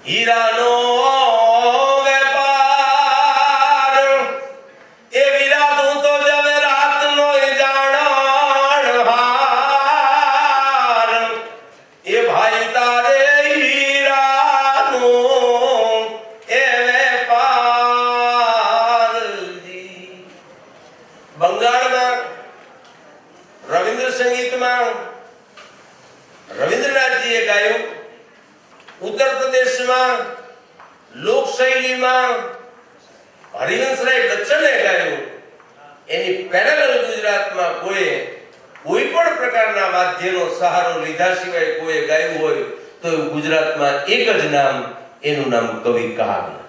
હીરાનો રવિન્દ્રનાથજીએ ગાયું ઉત્તર પ્રદેશમાં લોક શૈલીમાં હરિવંશરાય બચ્ચને ગાયું એની પેરેલલ ગુજરાતમાં કોઈ પણ પ્રકારના વાદ્યનો સહારો લીધા સિવાય કોઈ ગાયું હોય તો ગુજરાતમાં એક જ નામ એનું નામ કવિ કાવ્ય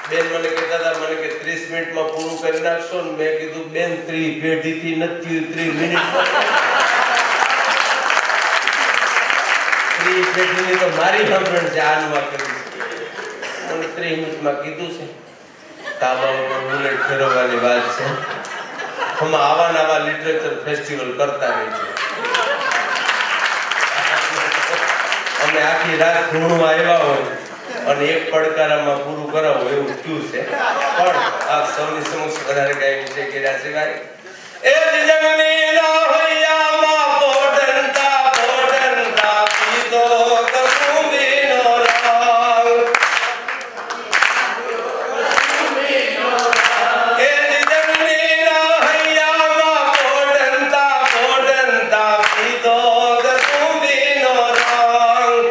બેન મને કહેતા હતા મને કે 30 મિનિટમાં પૂરું કરી નાખશો ને મેં કીધું બેન 30 પેઢીથી નથી 30 મિનિટમાં 30 પેઢીની તો મારી સાંભળ છે આનમાં કરી મને 30 મિનિટમાં કીધું છે તાબા ઉપર બુલેટ ફેરવવાની વાત છે અમે આવા નવા લિટરેચર ફેસ્ટિવલ કરતા રહી છે. અમે આખી રાત ધૂણમાં આવ્યા હોય અને એક પડકારામાં પૂરું કરાવો એવું થયું છે. પણ આપ સૌની સમક્ષ વધારે કઈ વિષય કર્યા સિવાય એ જગની રાહૈયામાં પોડંતા પોડંતા પીતો કસુંબીનો રાગ. એ જગની રાહૈયામાં પોડંતા પોડંતા પીતો કસુંબીનો રાગ.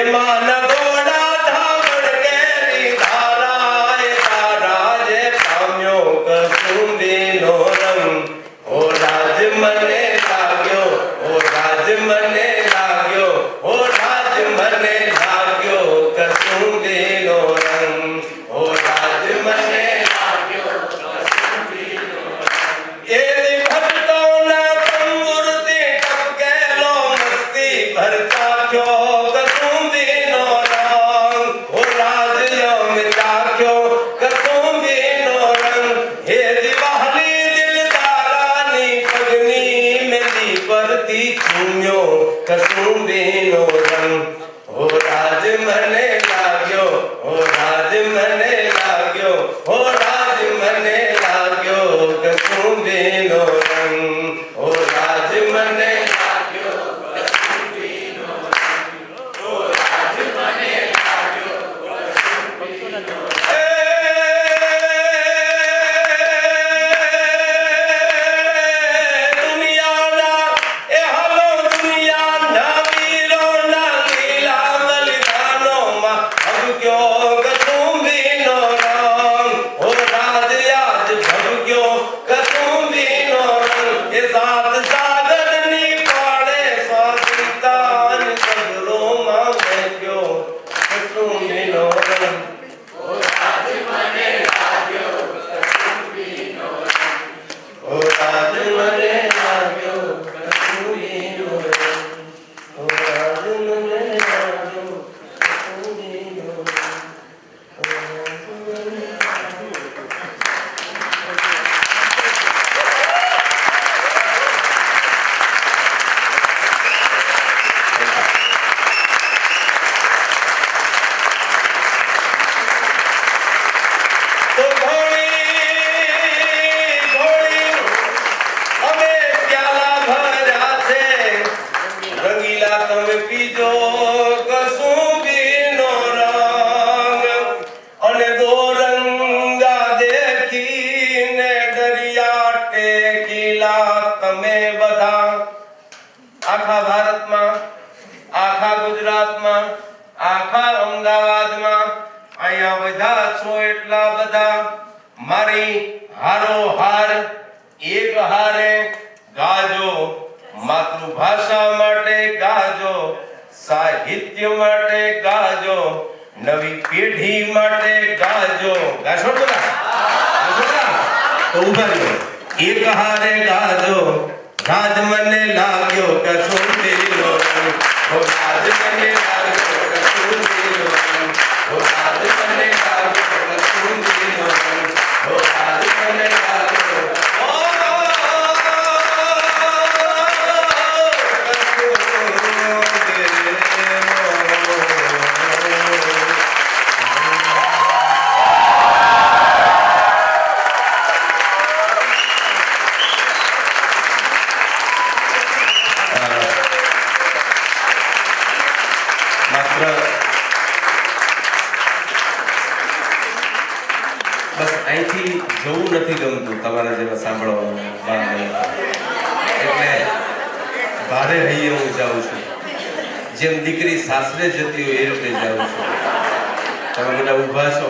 એમાં નગોડા ધાવડ કેરી ધારા એ તારા જે પામ્યો કસુંબીનો રંગ. ઓ રાજ મને લાગ્યો, ઓ રાજ મને લાગ્યો, ઓ રાજ મને લાગ્યો કસુંબીનો રંગ. ઓ રાજ મને લાગ્યો કસુંબીનો રંગ. એ ભક્તોના તંબુરથી ટપકેલો મસ્તી ભરતા ક્યો કસુંબીનો રંગ. ઓ રાજ્ય મેં ચાખ્યો કસુંબીનો રંગ. હે દિવાળી દિલદારાની પગની મેલી પરથી ચૂમ્યો કસુંબીનો રંગ. ઓ રાજ મને લાગ્યો, ઓ રાજ મને લાગ્યો, ઓ રાજ મને લાગ્યો કસુંબીનો રંગ. ઓ રાજ મને લાગ્યો કસુંબીનો રંગ. ઓ રાજ મને લાગ્યો કસુંબીનો રંગ. દુનિયાના એ હાલો દુનિયાના વીરોના લીલા બલિદાનોમાં ભગક્યો કસુંબીનો રંગ. ઓ રાજ આજ ભગક્યો કસુંબીનો રંગ. એ સાત સાગરની પાળે સ્વાતિતાન સગરોમાં વહેક્યો કસુંબીનો રંગ. ઓ રાજ મને લાગ્યો કસુંબીનો રંગ. ઓ રાજ મને લાગ્યો કસુંબીનો રંગ. ઓ રાજ મને લાગ્યો કસુંબીનો રંગ. ઓ રાજ મને તો ઘોડી ઘોડી અમે પ્યાલા ભર્યા છે. રંગીલા તમે પીજો કસુંબીનો રંગ. અને દોરંગા દેખીને દરિયા ટેકીલા તમે બધા. આખા ભારતમાં, આખા ગુજરાતમાં, આખા અમદાવાદમાં અહીંયા બધા છો એટલા બધા મારી હારોહાર એક હારે ગાજો. માતૃભાષા માટે ગાજો, સાહિત્ય માટે ગાજો, નવી પેઢી માટે ગાજો. ગાશો બધા? ગાશો બધા? તો ઉભા રહ્યો. એક હારે ગાજો. રાજ મને લાગ્યો કસુંબીનો રંગ. ઓ રાજ મને લાગ્યો કસુંબીનો રંગ. ઓ રાજ મને લાગ્યો કસુંબીનો રંગ. ઓ રાજ મને લાગ્યો માત્ર બસ અહીંથી જવું નથી ગમતું તમારા જેવા સાંભળવાનું. એટલે ભારે હૈયે હું જાઉં છું. જેમ દીકરી સાસરે જતી હોય એ રીતે જાઉં છું. તમે બધા ઊભા છો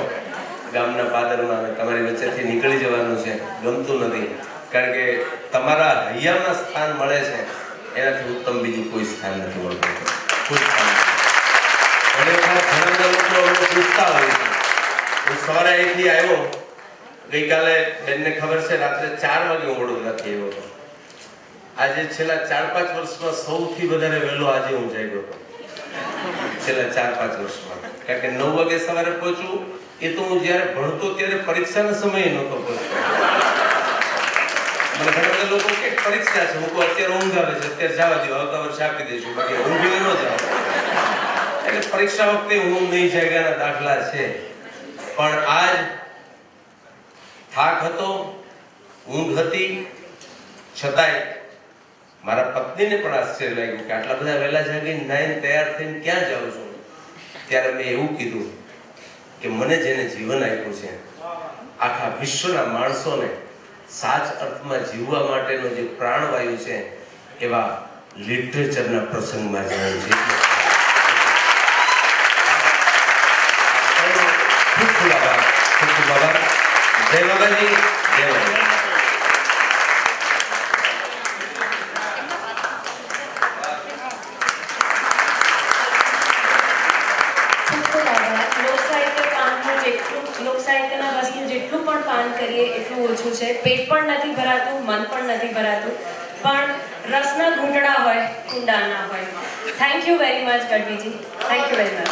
ગામના પાદરમાં, તમારી વચ્ચેથી નીકળી જવાનું છે. ગમતું નથી, કારણ કે તમારા હૈયામાં સ્થાન મળે છે એનાથી ઉત્તમ બીજું કોઈ સ્થાન નથી મળતું. ખુશ સ્થાન છે. ઘણા લોકો અમને પૂછતા હોય છે. હું સવારે અહીંથી આવ્યો, ગઈકાલે બેનને ખબર છે રાત્રે 4 વાગે હું વડોદરાથી આવ્યો હતો. આજે છેલ્લા 4-5 વર્ષમાં સૌથી વધારે વહેલો આજે હું જાગ્યો હતો. છેલ્લા 4-5 વર્ષમાં કારણ કે 9 વાગે સવારે પહોંચું એ તો હું જ્યારે ભણતો ત્યારે પરીક્ષાના સમયે નહોતો પહોંચતો. મને ઘણા બધા લોકો કે પરીક્ષા છે, હું કહું અત્યારે ઊંઘ આવે છે, અત્યારે જવા દો, આવતા વર્ષે આપી દઈશું, બાકી ઊંઘી ન જાવ. એટલે પરીક્ષા વખતે ઊંઘ નહીં જાગ્યાના દાખલા છે. પણ આજ થાક હતો, ઊંઘ હતી, છતાંય મારા પત્નીને પણ આશ્ચર્ય લાગ્યું કે આટલા બધા વહેલા જાગીને નાઈને તૈયાર થઈને ક્યાં જાઉં છું. ત્યારે મેં એવું કીધું કે મને જેને જીવન આપ્યું છે, આખા વિશ્વના માણસોને સાચ અર્થમાં જીવવા માટેનો જે પ્રાણવાયુ છે, એવા લિટરેચરના પ્રસંગમાં જાણ્યું છે. ખૂબ ખૂબ આભાર, ખૂબ ખૂબ આભાર. જય માતાજી, જય માતાજી. લોકસાહિત્યના રસનું જેટલું પણ પાન કરીએ એટલું ઓછું છે. પેટ પણ નથી ભરાતું, મન પણ નથી ભરાતું, પણ રસના ઘૂંટડા હોય, કુંડા ના હોય. થેન્ક યુ વેરી મચ ગઢવીજી, thank you very much.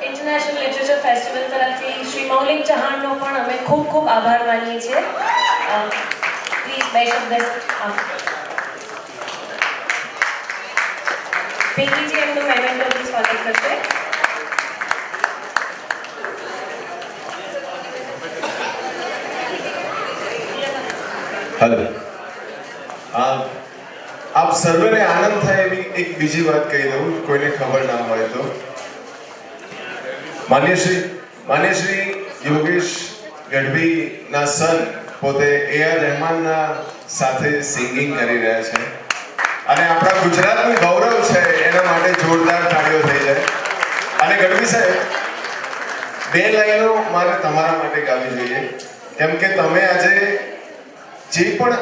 International literature festival તરફથી શ્રી મૌલિક ચૌહાણનો પણ અમે ખૂબ ખૂબ આભાર માનીએ છીએ. પ્લીઝ બે શબ્દ પિંકીજી એમનું મેમેન્ટોથી સ્વાગત કરશે. હેલો, આપ સર્વેને આનંદ થાય એવી એક બીજી વાત કહી દઉં, કોઈને ખબર ના હોય તો. માન્યશ્રી યોગેશ ગઢવીના સન પોતે A.R. રહેમાનના સાથે સિંગિંગ કરી રહ્યા છે અને આપણા ગુજરાતનું ગૌરવ છે, એના માટે જોરદાર તાળીઓ થઈ જાય. અને ગઢવી સાહેબ, 2 લાઈનો મારે તમારા માટે ગાવી જોઈએ, કેમ કે તમે આજે જે પણ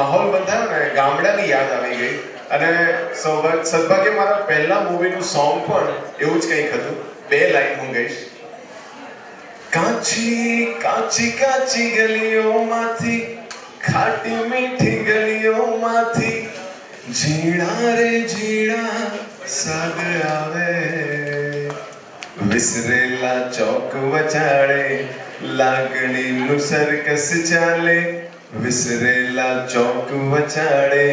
માહોલ બંધાયો ને, ગામડાની યાદ આવી ગઈ. અને સદભાગ્ય મારા પહેલા મૂવીનું સોંગ પણ એવું જ કંઈક હતું. 2 લાઈન હું ગઈશ. કાચી કાચી કાચી ગલીઓમાંથી, ખાટી મીઠી ગલીઓમાંથી, ઝીણા રે ઝીણા સાગ આવે. વિસરેલા ચોક વચાડે લાગણીનું સરકસ ચાલે. વિસરેલા ચોક વચાડે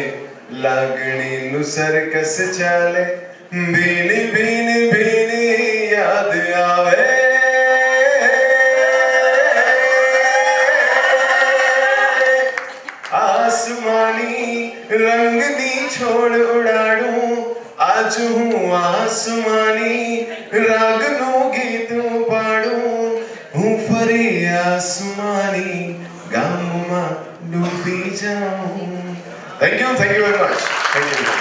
લાગણીનું સરકસ ચાલે. ભીની ભીની ભીની યાદ આવે. આસમાની રંગની છોડ ઉડાડું, આજ હું આસમાની રાગનું ગીત પાડું. હું ફરી આસમાની ગામમાં ડૂબી જાઉં. Thank you very much. Thank you.